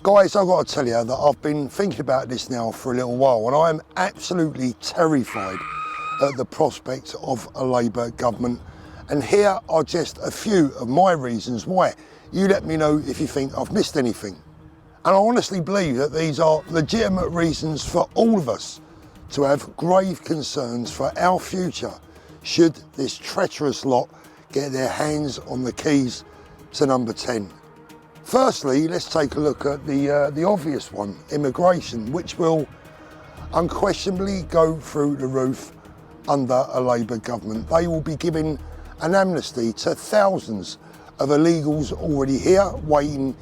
Guys, I've got to tell you that I've been thinking about this now for a little while, and I am absolutely terrified at the prospect of a Labour government. And here are just a few of my reasons why. You let me know if you think I've missed anything. And I honestly believe that these are legitimate reasons for all of us to have grave concerns for our future should this treacherous lot get their hands on the keys to number 10. Firstly, let's take a look at the obvious one, immigration, which will unquestionably go through the roof under a Labour government. They will be giving an amnesty to thousands of illegals already here, waiting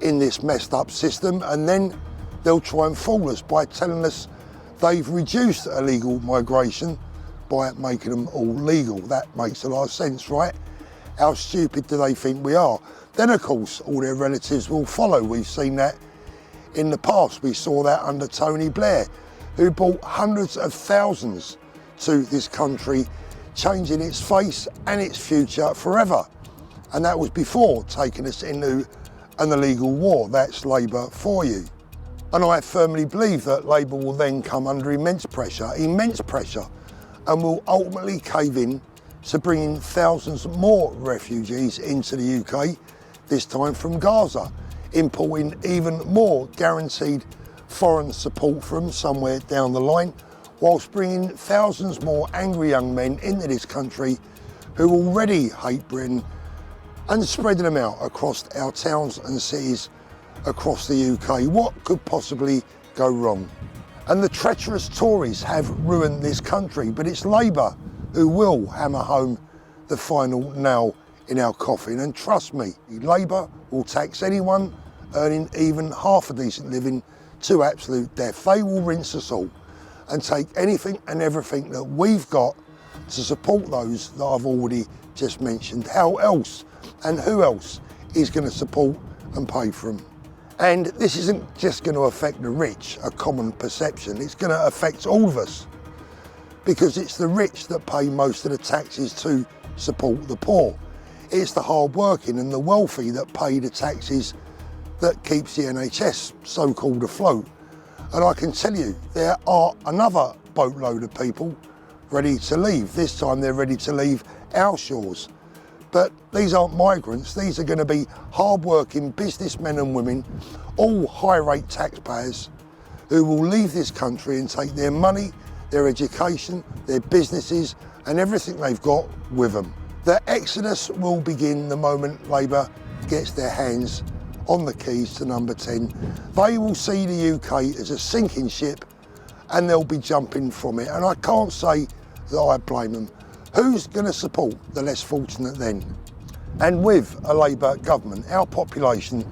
in this messed up system, and then they'll try and fool us by telling us they've reduced illegal migration by making them all legal. That makes a lot of sense, right? How stupid do they think we are? Then of course all their relatives will follow. We've seen that in the past. We saw that under Tony Blair, who brought hundreds of thousands to this country, changing its face and its future forever. And that was before taking us into an illegal war. That's Labour for you. And I firmly believe that Labour will then come under immense pressure, and will ultimately cave in to bringing thousands more refugees into the UK, this time from Gaza, importing even more guaranteed foreign support from somewhere down the line, whilst bringing thousands more angry young men into this country who already hate Britain, and spreading them out across our towns and cities across the UK. What could possibly go wrong? And the treacherous Tories have ruined this country, but it's Labour who will hammer home the final nail in our coffin. And trust me, Labour will tax anyone earning even half a decent living to absolute death. They will rinse us all and take anything and everything that we've got to support those that I've already just mentioned. How else and who else is going to support and pay for them? And this isn't just going to affect the rich, a common perception. It's going to affect all of us, because it's the rich that pay most of the taxes to support the poor. It's the hard-working and the wealthy that pay the taxes that keeps the NHS so-called afloat. And I can tell you, there are another boatload of people ready to leave. This time they're ready to leave our shores. But these aren't migrants. These are going to be hard-working businessmen and women, all high-rate taxpayers, who will leave this country and take their money, their education, their businesses and everything they've got with them. The exodus will begin the moment Labour gets their hands on the keys to number 10. They will see the UK as a sinking ship and they'll be jumping from it. And I can't say that I blame them. Who's going to support the less fortunate then? And with a Labour government, our population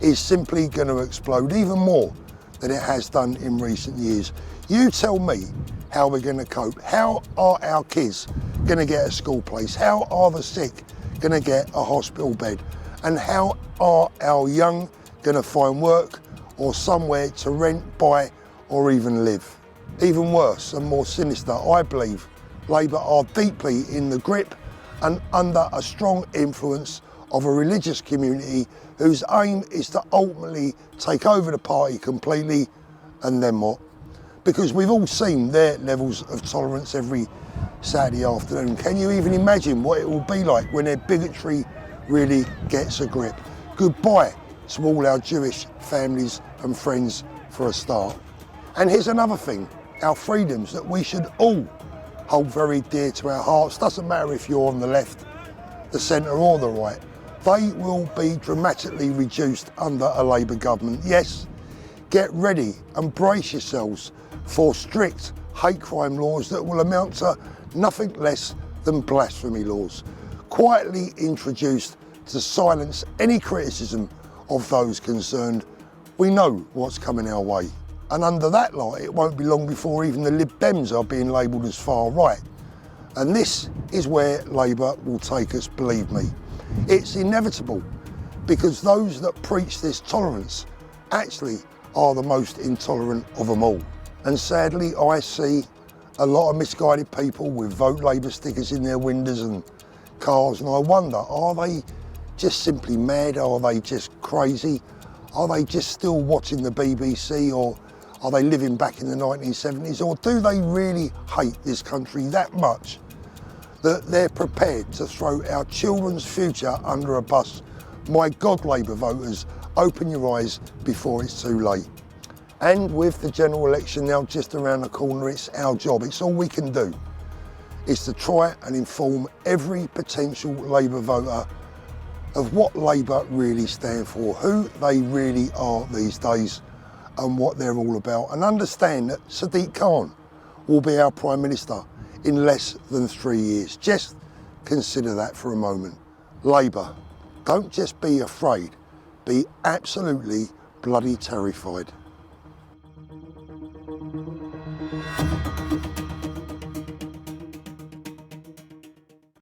is simply going to explode even more than it has done in recent years. You tell me how we're going to cope. How are our kids going to get a school place? How are the sick going to get a hospital bed? And how are our young going to find work or somewhere to rent, buy or even live? Even worse and more sinister, I believe Labour are deeply in the grip and under a strong influence of a religious community whose aim is to ultimately take over the party completely, and then what? Because we've all seen their levels of tolerance every Saturday afternoon. Can you even imagine what it will be like when their bigotry really gets a grip? Goodbye to all our Jewish families and friends for a start. And here's another thing, our freedoms that we should all hold very dear to our hearts. Doesn't matter if you're on the left, the centre or the right. They will be dramatically reduced under a Labour government. Yes, get ready and brace yourselves for strict hate crime laws that will amount to nothing less than blasphemy laws, quietly introduced to silence any criticism of those concerned. We know what's coming our way. And under that light, it won't be long before even the Lib Dems are being labelled as far right. And this is where Labour will take us, believe me. It's inevitable, because those that preach this tolerance actually are the most intolerant of them all. And sadly, I see a lot of misguided people with Vote Labour stickers in their windows and cars, and I wonder, are they just simply mad? Are they just crazy? Are they just still watching the BBC, or are they living back in the 1970s? Or do they really hate this country that much that they're prepared to throw our children's future under a bus? My God, Labour voters, open your eyes before it's too late. And with the general election now just around the corner, it's our job, it's all we can do, is to try and inform every potential Labour voter of what Labour really stand for, who they really are these days and what they're all about, and understand that Sadiq Khan will be our Prime Minister in less than 3 years. Just consider that for a moment. Labour, don't just be afraid, be absolutely bloody terrified.